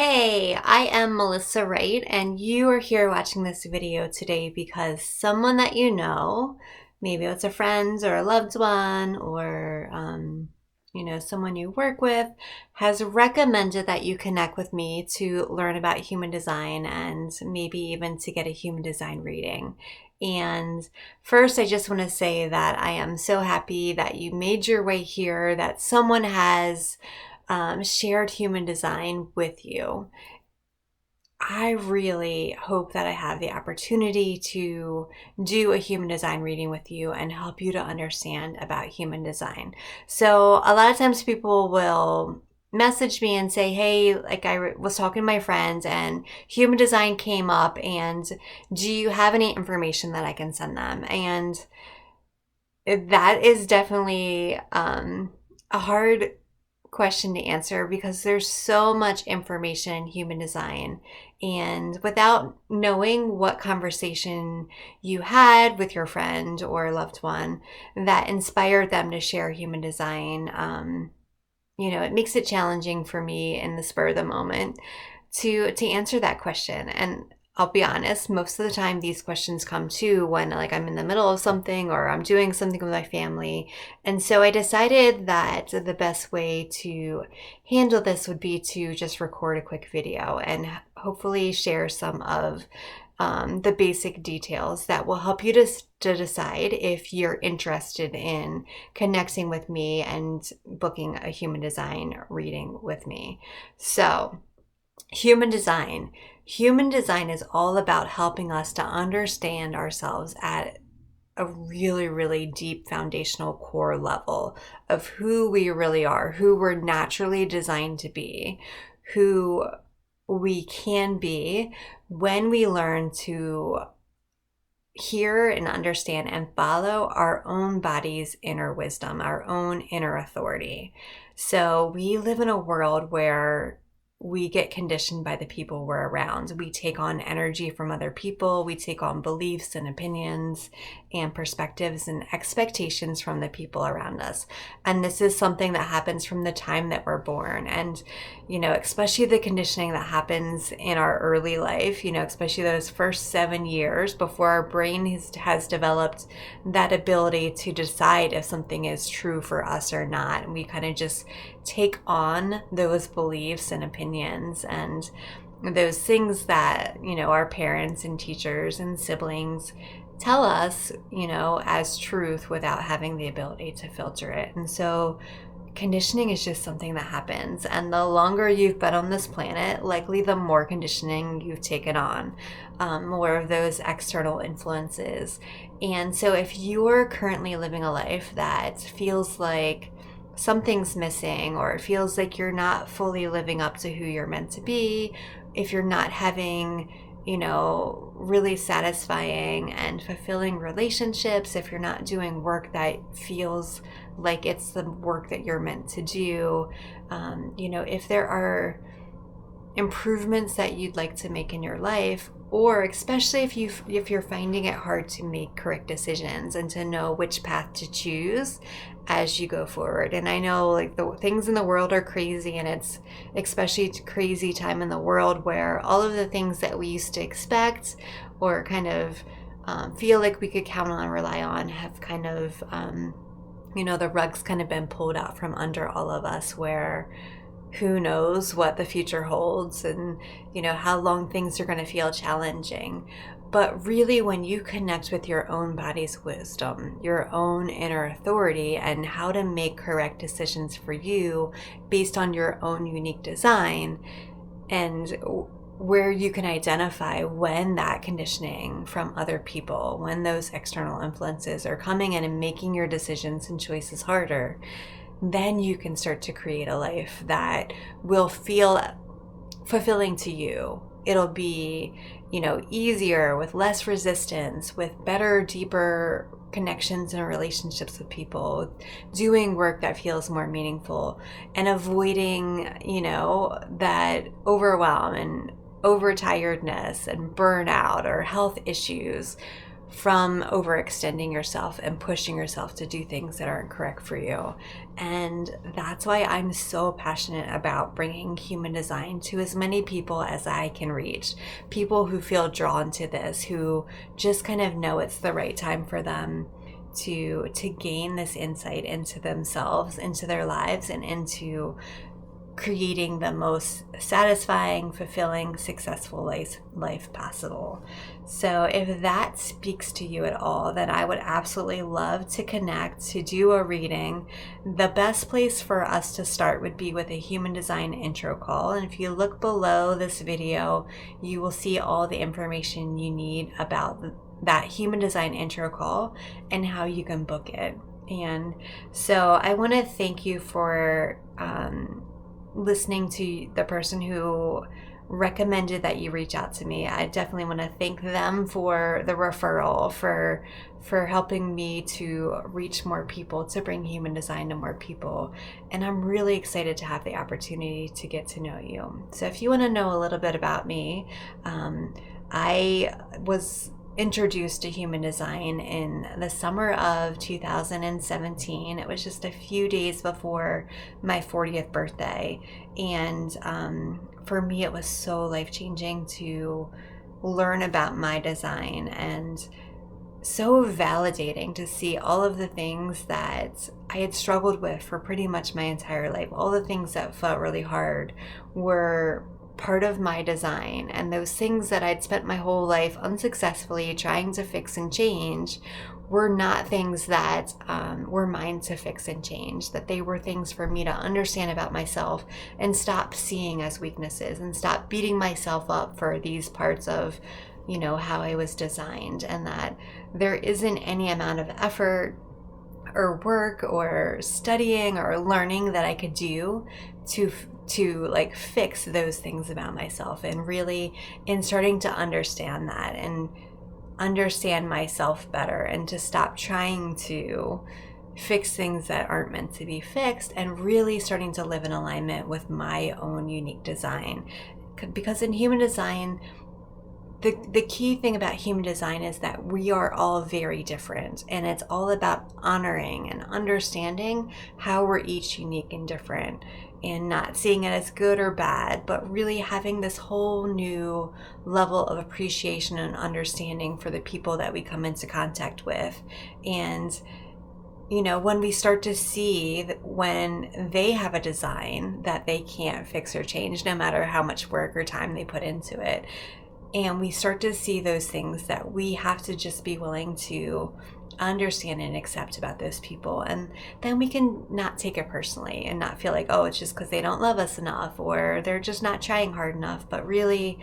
Hey, I am Melissa Wright, and you are here watching this video today because someone that you know, maybe it's a friend or a loved one or, someone you work with, has recommended that you connect with me to learn about human design and maybe even to get a human design reading. And first, I just want to say that I am so happy that you made your way here, that someone has shared human design with you. I really hope that I have the opportunity to do a human design reading with you and help you to understand about human design. So, a lot of times people will message me and say, hey, like was talking to my friends and human design came up, and do you have any information that I can send them? And that is definitely a hard question to answer because there's so much information in human design, and without knowing what conversation you had with your friend or loved one that inspired them to share human design, it makes it challenging for me in the spur of the moment to answer that question. And I'll be honest, most of the time these questions come too when like I'm in the middle of something or I'm doing something with my family. And so I decided that the best way to handle this would be to just record a quick video and hopefully share some of the basic details that will help you to decide if you're interested in connecting with me and booking a human design reading with me. So, human design. Human design is all about helping us to understand ourselves at a really, really deep foundational core level of who we really are, who we're naturally designed to be, who we can be when we learn to hear and understand and follow our own body's inner wisdom, our own inner authority. So we live in a world where we get conditioned by the people we're around. We take on energy from other people. We take on beliefs and opinions and perspectives and expectations from the people around us. And this is something that happens from the time that we're born. And, especially the conditioning that happens in our early life, especially those first 7 years before our brain has developed that ability to decide if something is true for us or not. And we kind of just take on those beliefs and opinions and those things that, our parents and teachers and siblings tell us, as truth without having the ability to filter it. And so conditioning is just something that happens. And the longer you've been on this planet, likely the more conditioning you've taken on, more of those external influences. And so if you're currently living a life that feels like something's missing, or it feels like you're not fully living up to who you're meant to be, if you're not having, really satisfying and fulfilling relationships, if you're not doing work that feels like it's the work that you're meant to do, if there are improvements that you'd like to make in your life, or especially if you're finding it hard to make correct decisions and to know which path to choose as you go forward. And I know like the things in the world are crazy, and it's especially a crazy time in the world where all of the things that we used to expect or kind of feel like we could count on and rely on have kind of the rug's kind of been pulled out from under all of us, where who knows what the future holds and, how long things are going to feel challenging. But really, when you connect with your own body's wisdom, your own inner authority, and how to make correct decisions for you based on your own unique design, and where you can identify when that conditioning from other people, when those external influences are coming in and making your decisions and choices harder, then you can start to create a life that will feel fulfilling to you. It'll be, easier, with less resistance, with better, deeper connections and relationships with people, doing work that feels more meaningful, and avoiding, that overwhelm and overtiredness and burnout or health issues from overextending yourself and pushing yourself to do things that aren't correct for you. And that's why I'm so passionate about bringing human design to as many people as I can reach. People who feel drawn to this, who just kind of know it's the right time for them to gain this insight into themselves, into their lives, and into creating the most satisfying, fulfilling, successful life possible. So if that speaks to you at all, then I would absolutely love to connect, to do a reading. The best place for us to start would be with a human design intro call. And if you look below this video, you will see all the information you need about that human design intro call and how you can book it. And so I want to thank you for listening to the person who recommended that you reach out to me. I definitely want to thank them for the referral, for helping me to reach more people, to bring human design to more people. And I'm really excited to have the opportunity to get to know you. So if you want to know a little bit about me, I was introduced to human design in the summer of 2017. It was just a few days before my 40th birthday. And for me, it was so life-changing to learn about my design, and so validating to see all of the things that I had struggled with for pretty much my entire life. All the things that felt really hard were part of my design, and those things that I'd spent my whole life unsuccessfully trying to fix and change were not things that were mine to fix and change, that they were things for me to understand about myself and stop seeing as weaknesses, and stop beating myself up for these parts of, you know, how I was designed, and that there isn't any amount of effort or work or studying or learning that I could do to like fix those things about myself. And really in starting to understand that and understand myself better, and to stop trying to fix things that aren't meant to be fixed, and really starting to live in alignment with my own unique design. Because in human design, the key thing about human design is that we are all very different, and it's all about honoring and understanding how we're each unique and different, and not seeing it as good or bad, but really having this whole new level of appreciation and understanding for the people that we come into contact with. And you know, when we start to see that when they have a design that they can't fix or change, no matter how much work or time they put into it, and we start to see those things that we have to just be willing to understand and accept about those people, and then we can not take it personally and not feel like, oh, it's just because they don't love us enough, or they're just not trying hard enough. But really,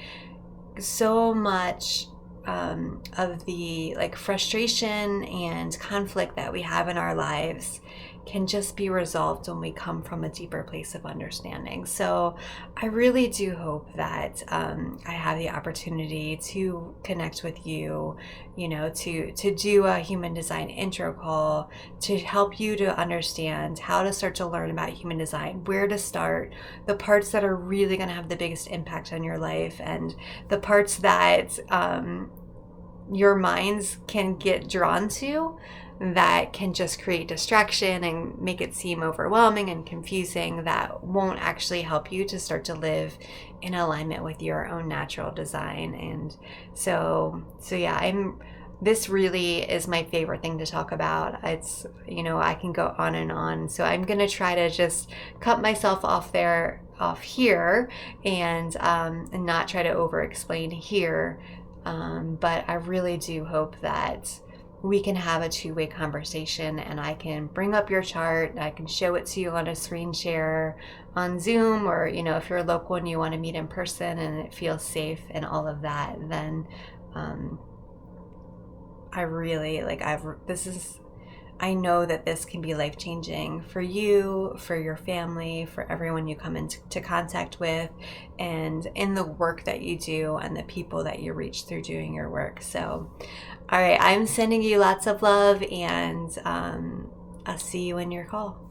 so much of the like frustration and conflict that we have in our lives can just be resolved when we come from a deeper place of understanding. So I really do hope that I have the opportunity to connect with you, you know, to do a human design intro call, to help you to understand how to start to learn about human design, where to start, the parts that are really going to have the biggest impact on your life, and the parts that your minds can get drawn to that can just create distraction and make it seem overwhelming and confusing, that won't actually help you to start to live in alignment with your own natural design. And so yeah, this really is my favorite thing to talk about. It's, you know, I can go on and on. So I'm going to try to just cut myself off here and not try to over explain here. But I really do hope that we can have a two-way conversation, and I can bring up your chart, I can show it to you on a screen share on Zoom, or, you know, if you're local and you want to meet in person and it feels safe and all of that, then I really I know that this can be life-changing for you, for your family, for everyone you come into contact with, and in the work that you do and the people that you reach through doing your work. So, all right, I'm sending you lots of love, and I'll see you in your call.